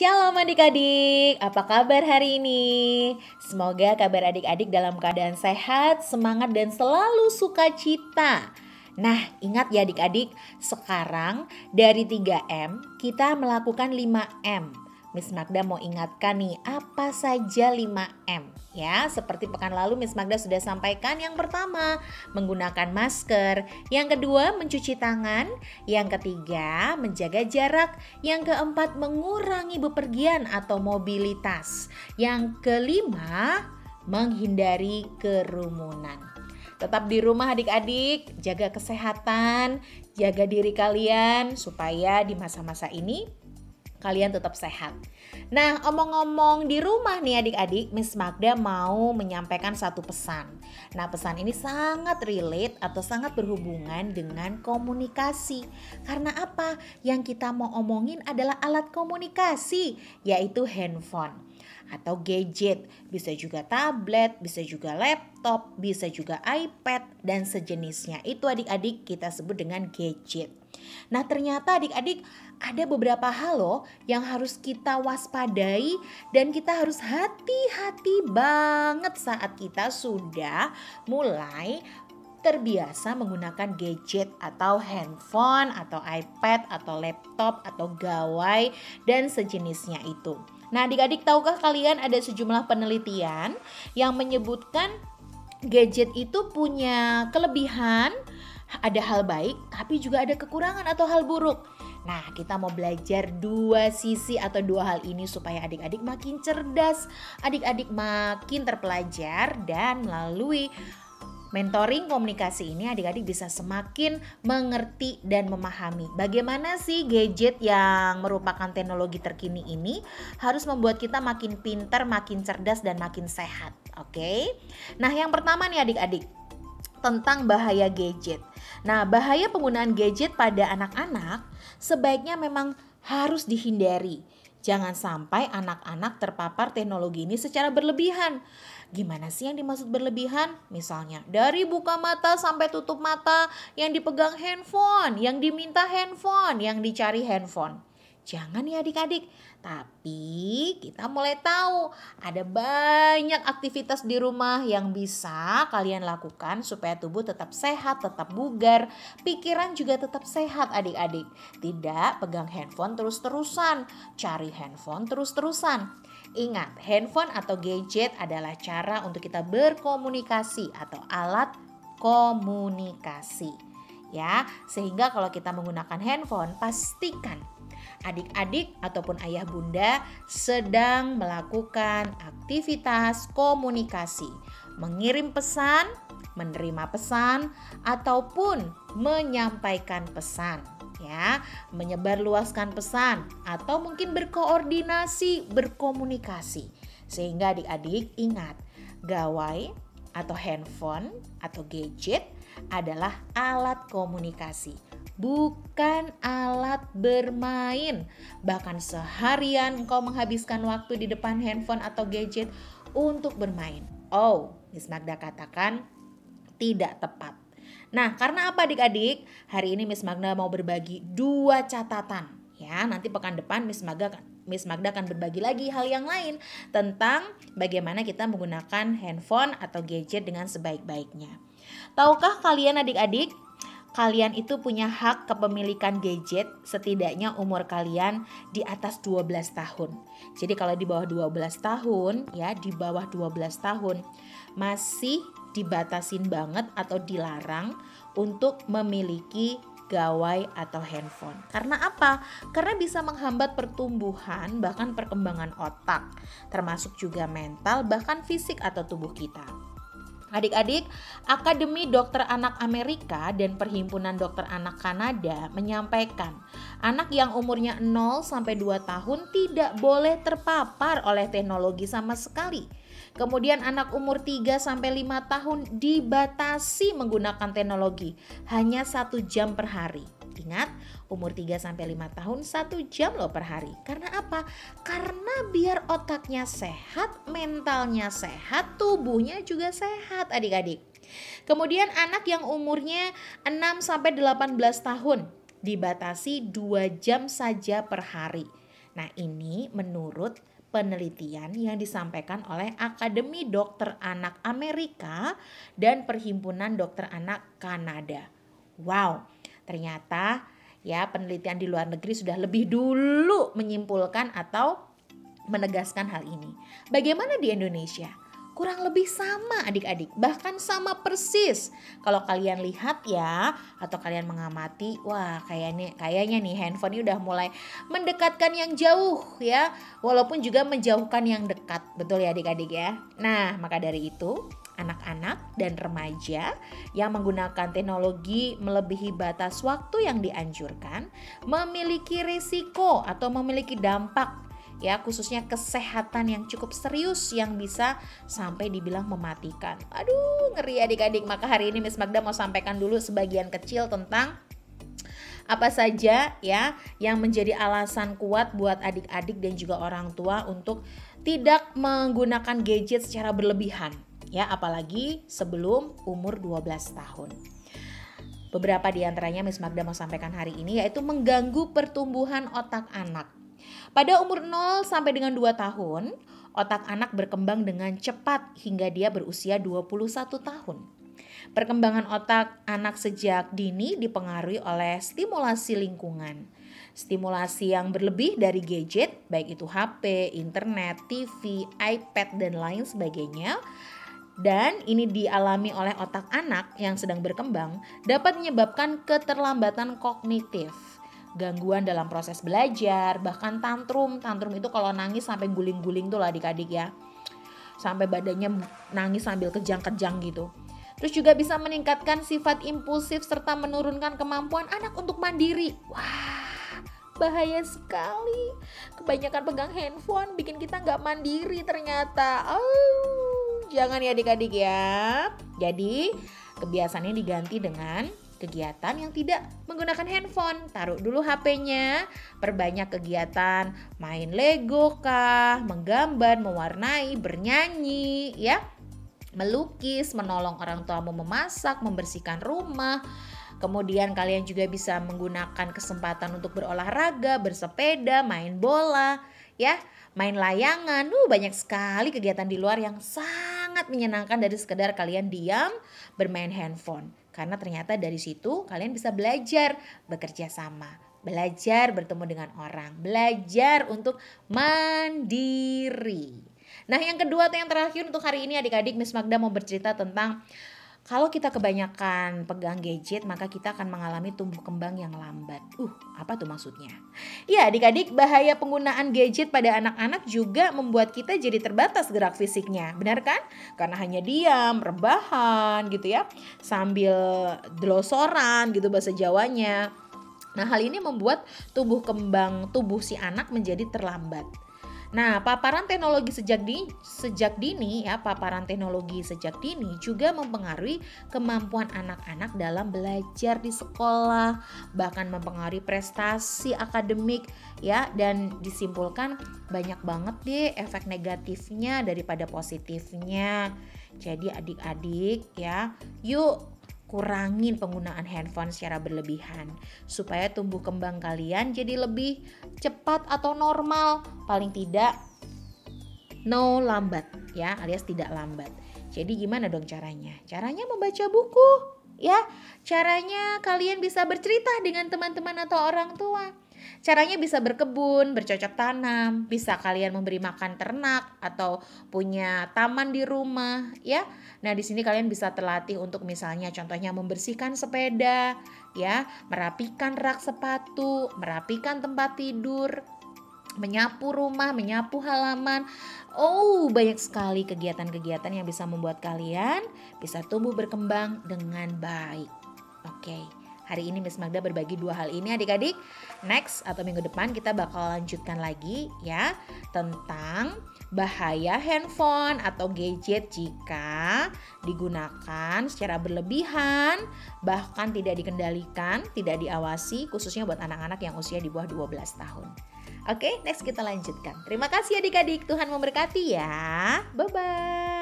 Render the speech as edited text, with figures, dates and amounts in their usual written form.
Shalom adik-adik, apa kabar hari ini? Semoga kabar adik-adik dalam keadaan sehat, semangat dan selalu sukacita. Nah, ingat ya adik-adik, sekarang dari 3M kita melakukan 5M. Miss Magda mau ingatkan nih, apa saja 5M? Ya, seperti pekan lalu Miss Magda sudah sampaikan. Yang pertama, menggunakan masker. Yang kedua, mencuci tangan. Yang ketiga, menjaga jarak. Yang keempat, mengurangi bepergian atau mobilitas. Yang kelima, menghindari kerumunan. Tetap di rumah adik-adik, jaga kesehatan, jaga diri kalian supaya di masa-masa ini kalian tetap sehat. Nah, omong-omong di rumah nih adik-adik, Miss Magda mau menyampaikan satu pesan. Nah, pesan ini sangat relate atau sangat berhubungan dengan komunikasi. Karena apa? Yang kita mau omongin adalah alat komunikasi, yaitu handphone atau gadget. Bisa juga tablet, bisa juga laptop, bisa juga iPad dan sejenisnya. Itu adik-adik kita sebut dengan gadget. Nah, ternyata adik-adik ada beberapa hal loh yang harus kita waspadai dan kita harus hati-hati banget saat kita sudah mulai terbiasa menggunakan gadget atau handphone atau iPad atau laptop atau gawai dan sejenisnya itu. Nah, adik-adik tahukah kalian ada sejumlah penelitian yang menyebutkan gadget itu punya kelebihan, ada hal baik, tapi juga ada kekurangan atau hal buruk. Nah, kita mau belajar dua sisi atau dua hal ini supaya adik-adik makin cerdas, adik-adik makin terpelajar, dan melalui mentoring komunikasi ini adik-adik bisa semakin mengerti dan memahami bagaimana sih gadget yang merupakan teknologi terkini ini harus membuat kita makin pintar, makin cerdas, dan makin sehat. Oke? Nah, yang pertama nih adik-adik, tentang bahaya gadget. Nah, bahaya penggunaan gadget pada anak-anak sebaiknya memang harus dihindari. Jangan sampai anak-anak terpapar teknologi ini secara berlebihan. Gimana sih yang dimaksud berlebihan? Misalnya dari buka mata sampai tutup mata yang dipegang handphone, yang diminta handphone, yang dicari handphone. Jangan ya adik-adik, tapi kita mulai tahu ada banyak aktivitas di rumah yang bisa kalian lakukan supaya tubuh tetap sehat, tetap bugar, pikiran juga tetap sehat adik-adik. Tidak pegang handphone terus-terusan, cari handphone terus-terusan. Ingat, handphone atau gadget adalah cara untuk kita berkomunikasi atau alat komunikasi. Ya, sehingga kalau kita menggunakan handphone, pastikan adik-adik ataupun ayah bunda sedang melakukan aktivitas komunikasi, mengirim pesan, menerima pesan, ataupun menyampaikan pesan, ya, menyebarluaskan pesan, atau mungkin berkoordinasi, berkomunikasi. Sehingga adik-adik ingat, gawai atau handphone atau gadget adalah alat komunikasi, bukan alat bermain. Bahkan seharian engkau menghabiskan waktu di depan handphone atau gadget untuk bermain. Oh, Miss Magda katakan tidak tepat. Nah, karena apa adik-adik? Hari ini Miss Magda mau berbagi dua catatan. Ya, nanti pekan depan Miss Magda akan berbagi lagi hal yang lain tentang bagaimana kita menggunakan handphone atau gadget dengan sebaik-baiknya. Tahukah kalian adik-adik, kalian itu punya hak kepemilikan gadget setidaknya umur kalian di atas 12 tahun. Jadi kalau di bawah 12 tahun, ya di bawah 12 tahun masih dibatasin banget atau dilarang untuk memiliki gawai atau handphone. Karena apa? Karena bisa menghambat pertumbuhan bahkan perkembangan otak, termasuk juga mental bahkan fisik atau tubuh kita. Adik-adik, Akademi Dokter Anak Amerika dan Perhimpunan Dokter Anak Kanada menyampaikan anak yang umurnya 0 sampai 2 tahun tidak boleh terpapar oleh teknologi sama sekali. Kemudian anak umur 3 sampai 5 tahun dibatasi menggunakan teknologi hanya 1 jam per hari. Ingat, umur 3 sampai 5 tahun 1 jam loh per hari. Karena apa? Karena biar otaknya sehat, mentalnya sehat, tubuhnya juga sehat adik-adik. Kemudian anak yang umurnya 6 sampai 18 tahun dibatasi 2 jam saja per hari. Nah, ini menurut penelitian yang disampaikan oleh Akademi Dokter Anak Amerika dan Perhimpunan Dokter Anak Kanada. Wow, ternyata ya penelitian di luar negeri sudah lebih dulu menyimpulkan atau menegaskan hal ini. Bagaimana di Indonesia? Kurang lebih sama adik-adik, bahkan sama persis. Kalau kalian lihat ya, atau kalian mengamati, wah kayaknya nih handphone ini udah mulai mendekatkan yang jauh ya, walaupun juga menjauhkan yang dekat, betul ya adik-adik ya. Nah, maka dari itu anak-anak dan remaja yang menggunakan teknologi melebihi batas waktu yang dianjurkan memiliki risiko atau memiliki dampak ya, khususnya kesehatan yang cukup serius yang bisa sampai dibilang mematikan. Aduh, ngeri adik-adik. Maka hari ini Miss Magda mau sampaikan dulu sebagian kecil tentang apa saja ya yang menjadi alasan kuat buat adik-adik dan juga orang tua untuk tidak menggunakan gadget secara berlebihan ya, apalagi sebelum umur 12 tahun. Beberapa di antaranya Miss Magda mau sampaikan hari ini yaitu mengganggu pertumbuhan otak anak. Pada umur 0 sampai dengan 2 tahun, otak anak berkembang dengan cepat hingga dia berusia 21 tahun. Perkembangan otak anak sejak dini dipengaruhi oleh stimulasi lingkungan. Stimulasi yang berlebih dari gadget, baik itu HP, internet, TV, iPad, dan lain sebagainya, dan ini dialami oleh otak anak yang sedang berkembang, dapat menyebabkan keterlambatan kognitif, gangguan dalam proses belajar, bahkan tantrum. Tantrum itu kalau nangis sampai guling-guling tuh lah adik-adik ya. Sampai badannya nangis sambil kejang-kejang gitu. Terus juga bisa meningkatkan sifat impulsif serta menurunkan kemampuan anak untuk mandiri. Wah, bahaya sekali. Kebanyakan pegang handphone bikin kita gak mandiri ternyata. Jangan ya adik-adik ya. Jadi kebiasaannya diganti dengan kegiatan yang tidak menggunakan handphone. Taruh dulu HP-nya, perbanyak kegiatan main Lego kah, menggambar, mewarnai, bernyanyi ya, melukis, menolong orang tuamu memasak, membersihkan rumah. Kemudian kalian juga bisa menggunakan kesempatan untuk berolahraga, bersepeda, main bola ya, main layangan. Banyak sekali kegiatan di luar yang sangat menyenangkan dari sekedar kalian diam bermain handphone. Karena ternyata dari situ kalian bisa belajar bekerja sama, belajar bertemu dengan orang, belajar untuk mandiri. Nah, yang kedua atau yang terakhir untuk hari ini adik-adik, Miss Magda mau bercerita tentang kalau kita kebanyakan pegang gadget, maka kita akan mengalami tumbuh kembang yang lambat. Apa tuh maksudnya? Ya adik-adik, bahaya penggunaan gadget pada anak-anak juga membuat kita jadi terbatas gerak fisiknya. Benar kan? Karena hanya diam, rebahan gitu ya, sambil delosoran gitu bahasa Jawanya. Nah, hal ini membuat tumbuh kembang tubuh si anak menjadi terlambat. Nah, paparan teknologi sejak dini ya, paparan teknologi sejak dini juga mempengaruhi kemampuan anak-anak dalam belajar di sekolah, bahkan mempengaruhi prestasi akademik ya, dan disimpulkan banyak banget deh efek negatifnya daripada positifnya. Jadi adik-adik ya, yuk kurangin penggunaan handphone secara berlebihan supaya tumbuh kembang kalian jadi lebih cepat atau normal, paling tidak no lambat ya, alias tidak lambat. Jadi gimana dong caranya? Caranya membaca buku ya, caranya kalian bisa bercerita dengan teman-teman atau orang tua. Caranya bisa berkebun, bercocok tanam, bisa kalian memberi makan ternak atau punya taman di rumah ya. Nah, di sini kalian bisa terlatih untuk misalnya contohnya membersihkan sepeda ya, merapikan rak sepatu, merapikan tempat tidur, menyapu rumah, menyapu halaman. Banyak sekali kegiatan-kegiatan yang bisa membuat kalian bisa tumbuh berkembang dengan baik. Oke. Hari ini Miss Magda berbagi 2 hal ini adik-adik. Next atau minggu depan kita bakal lanjutkan lagi ya tentang bahaya handphone atau gadget jika digunakan secara berlebihan, bahkan tidak dikendalikan, tidak diawasi, khususnya buat anak-anak yang usia di bawah 12 tahun. Oke, next kita lanjutkan. Terima kasih adik-adik, Tuhan memberkati ya. Bye-bye.